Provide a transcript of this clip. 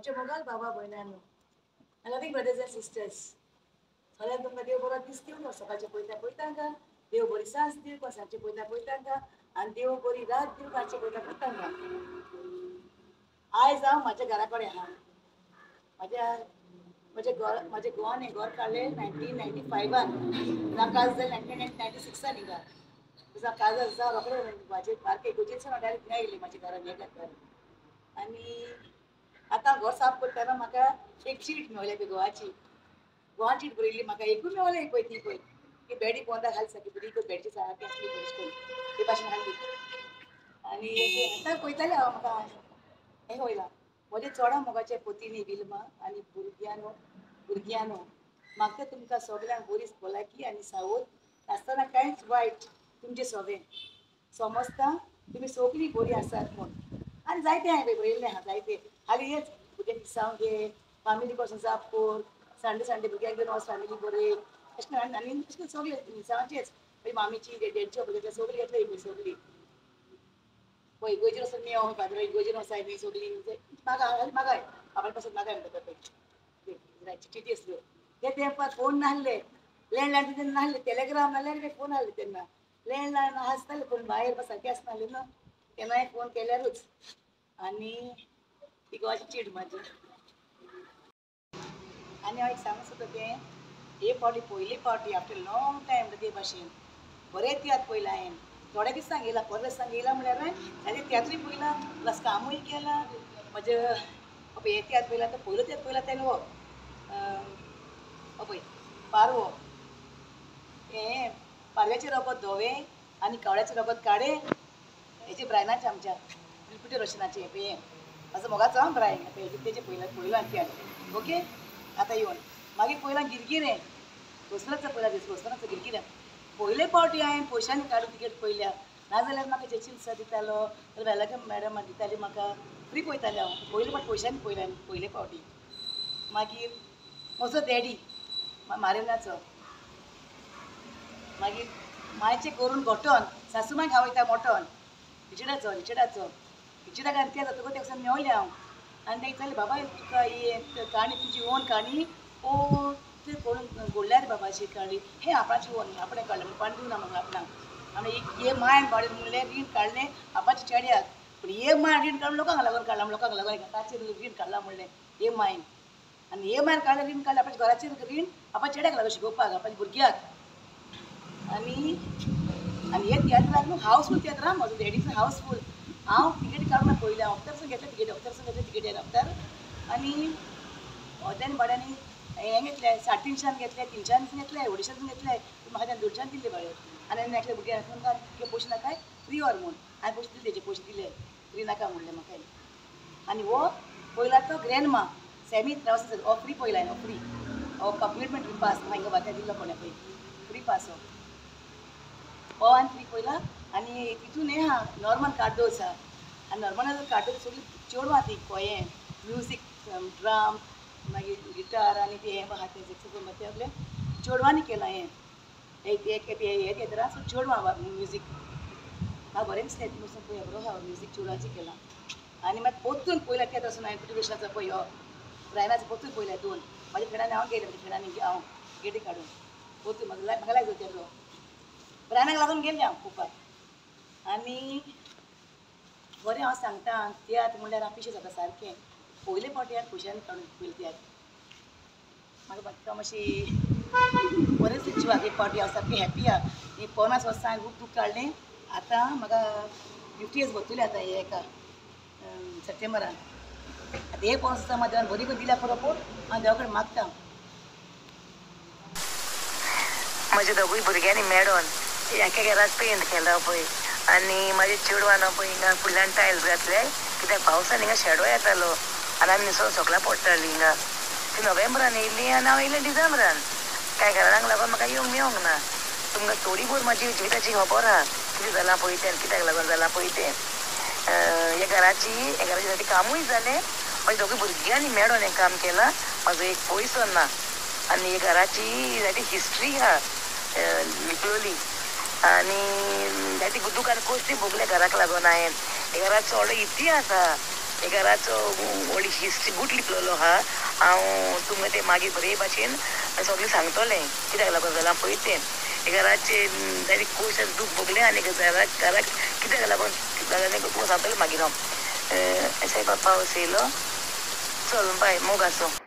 म्हजे मोगाल बाबा भयणानो loving brothers end sisters सगळ्यांक तुमकां देव बरो दीस दिवं सकाळचे पयता पयतांका देव बरी सांज दिवं सांजचे पयता पयतांका आनी देव बरी रात दिवं रातचे पयता पयतांका आयज हांव म्हाज्या घरा कडेन आहा म्हजे गोवान घर काडलें 1995 काज जालें 1996 हिंगा तुझा काज आसा रोखडें म्हाजे बारके गोजेनसून डायरेक्ट हिंगा येयली म्हाज्या घरान हें करता आनी आतां घर साफ करतना म्हाका एक शीट मेवल्या पळय गोवान शीट बरयल्ली म्हाका एकूय मेवलें पळय ती पळय की बेडी पोंदा घाल सारकी बरी करून बेडची सारकी आसली पळय ते भाशेन हाडली आनी आतां पळयतालें हांव म्हाका हें वयलां म्हजे चोडा मोगाचे पोतिनी विल्मा आनी भुरग्यांनो म्हाका तुमकां सगळ्यांक बरीच भलायकी आनी सावध आसतना कांयच वायट तुमचें सवें समजता तुमी सगळीं बरीं आसात म्हूण आनी जायते हांवें बरयल्लें आहा जायते हालीं हेच भुरगे दिसांव घे फामिली पासून जाप कोर संडे भुरग्यांक घेवन वच फॅमिली बरय अशें करून आनी अशें करून सगळें दिसांचेच मामीची डेडची भुरगे सगळीं घेतले पळय सगळीं पळय गोजेर वचून मेव बाबराई गोजेर वचाय न्ही सगळीं मागाय आपणे पासून मागाय म्हणटा पळय चिटी आसल्यो ते तेंपार फोन नासले लँडलायन तेन्ना नासले टॅलिग्राम नासले फोन आसले तेन्ना लँडलायन आसताले पूण भायर सारके आसनासले न्हू केन्नाय फोन केल्यारूच आनी ती गोवाची चीट म्हाजी आनी हांव एक सांगूं सोदता तें हे फावटी पयली फावटी आफ्टर लॉंग टायम ते भाशेन बरें तियात्र पयलें हांवें थोड्या दिसांक येयला 15 दिसांक येयला म्हळ्यार ताजें तियात्रूय पयलां प्लस कामूय केलां म्हजे हे तियात्र पयला तो पयलो तियात्र पयला तेन्ना हो पळय पारवो हें पारव्याचें रगत धवें आनी कावळ्याचें रगत काळें हेचे ब्रायनाचें आमच्या रिपुटी रोशनाचें हें म्हाजो मोगाचो हांव ब्रायन तेजें पयलां तियात्र ओके आतां येवन मागीर पयलां गिरगिरें घोसलाचो पयला दीस घोसलाचो गिरगिरें पयले फावटी हांवें पयशांनी काडून तिकेट पयल्या नाजाल्यार म्हाका जेची दिसा दितालो जाल्यार वेलागम मॅडम दिताली म्हाका फ्री पळयतालें हांव पयले फावटी पयशांनी पयलें पयले फावटी मागीर म्हजो डॅडी मारिनाचो मागीर मायचें करून घोटोन सासूमाय खावयता मोटोन रिचर्डाक आनी तें जातकूच तेका मेवलें हांव आनी तें विचारलें बाबा तुका ही काणी तुजी ओन काणी ओ ते कोण घोडल्यार बाबा अशी काणी हे आपणाची ओन आपणें काडलें म्हण पाणी दिवना म्हाका आपणाक आनी हे मायन भाडें म्हणलें रीण काडलें आपाच्या चेड्याक पूण हे मायन रीण काडून लोकांक लागून काडलां लोकांक लागून घाटाचेर रीण काडलां म्हणलें हे मायन आनी हे मायन काडलें रीण काडलें आपाच्या घराचेर रीण आपाच्या चेड्याक लागून शिकोवपाक आपाच्या भुरग्याक आनी हे तियात्राक न्हू हावसफूल तियात्र आहा म्हजो डॅडीचो हावसफूल हांव तिकेटी काडून पयलें अफ्तारसून घेतलें तिकेटी अफ्तार आनी तेन्ना भाड्यांनी हें घेतलें 350 घेतलें 300 घेतलें 250 घेतलें म्हाका तेन्ना 200 दिल्ले भाड्यो आनी नेक्स्ट भुरग्यांक तुमकां तुगे पयशे नाकाय फ्री व्हर म्हूण हांवें पयशे दिले तेजे पयशे दिले फ्री नाका म्हणलें म्हाका आनी हो पयला तो ग्रँडमा सेमी ट्रावस हो फ्री पयला हो फ्री हो कम्प्लिटमेंट पास हांगा बात्या दिल्लो कोणे पळय फ्री पास हो हांवें फ्री पयला आनी तितून हें आहा नॉर्मल कार्डोस आहा आनी नॉर्मल कार्डोस सगळीं चेडवां ती कोयें म्युजीक ड्राम मागीर गिटार आनी ते हें आहा तें सगळें मागीर आपलें चेडवांनी केलां हें सो चेडवां म्युजीक म्हाका बरें दिसलें तितून पळय बरो आहा म्युजीक चेडवांचें केलां आनी मागीर पोत्तून पयल्या त्या पासून हांवें मोटिवेशनाचो पळय हो ब्रायनाचो पोत्तून पयल्या 2 म्हाज्या फ्रेंडांनी हांव गेलें म्हज्या फ्रेंडांनी हांव गेटी काडून पोत्तून म्हाका लायक जाता तेजो ब्रायनाक लागून गेल्लें हांव पळोवपाक आनी बरें हांव सांगता तियात्र म्हणल्यार हांव पिशें जाता सारकें पयले फावटी हांवें पयशांनी काडून पयलें तियात्र म्हाका एकदम अशी बरेंच जिवाक एक फावटी हांव सारकें हॅप्पी आहा ही 50 वर्सां हांवें बूक काडलें आतां म्हाका 50 इयर्स भरतलीं आतां हे एका सप्टेंबरान आतां हे 50 वर्सां म्हाका देवान बरी करून दिल्या बरोबर हांव देवा कडेन मागता म्हज्या दोगूय भुरग्यांनी मेळोन एका घरात पेंट केला पळय आनी म्हाजे चेडवान पळय हिंगा फुडल्यान टायल्स घातले कित्याक पावसान हिंगा शेडो येतालो आनी आमी न्हिसोन सगळ्या पडटालीं हिंगा ती नोव्हेंबरान येयल्ली आनी हांव येयलें डिसेंबरान कांय कारणांक लागून म्हाका येवंक मेळोंक ना तुमकां थोडी भर म्हाजी जिविताची खबर आहा कितें जालां पळय तें कित्याक लागून जालां पळय तें हे घराची साठी कामूय जालें म्हाज्या दोगूय भुरग्यांनी मेळोन हें काम केलां म्हाजो एक पयसो ना आनी हे घराची जायती हिस्ट्री आहा लिपलोली आनी जायती दुकान कोश्टी भोगले घराक लागून हांवें हे घराचो व्हडलो इतिहास आहा घराचो व्हडली हिस्ट्री गुट लिपलेलो आहा हांव तुमकां ते मागीर बरे भाशेन सगळें सांगतलें कित्याक लागून जालां पळय तें घराचे डायरेक्ट क्वेश्चन दूख बगलें आनी घराक कित्याक लागून तुमकां सांगतलें मागीर हांव अशें पावस येयलो चल बाय मोगाचो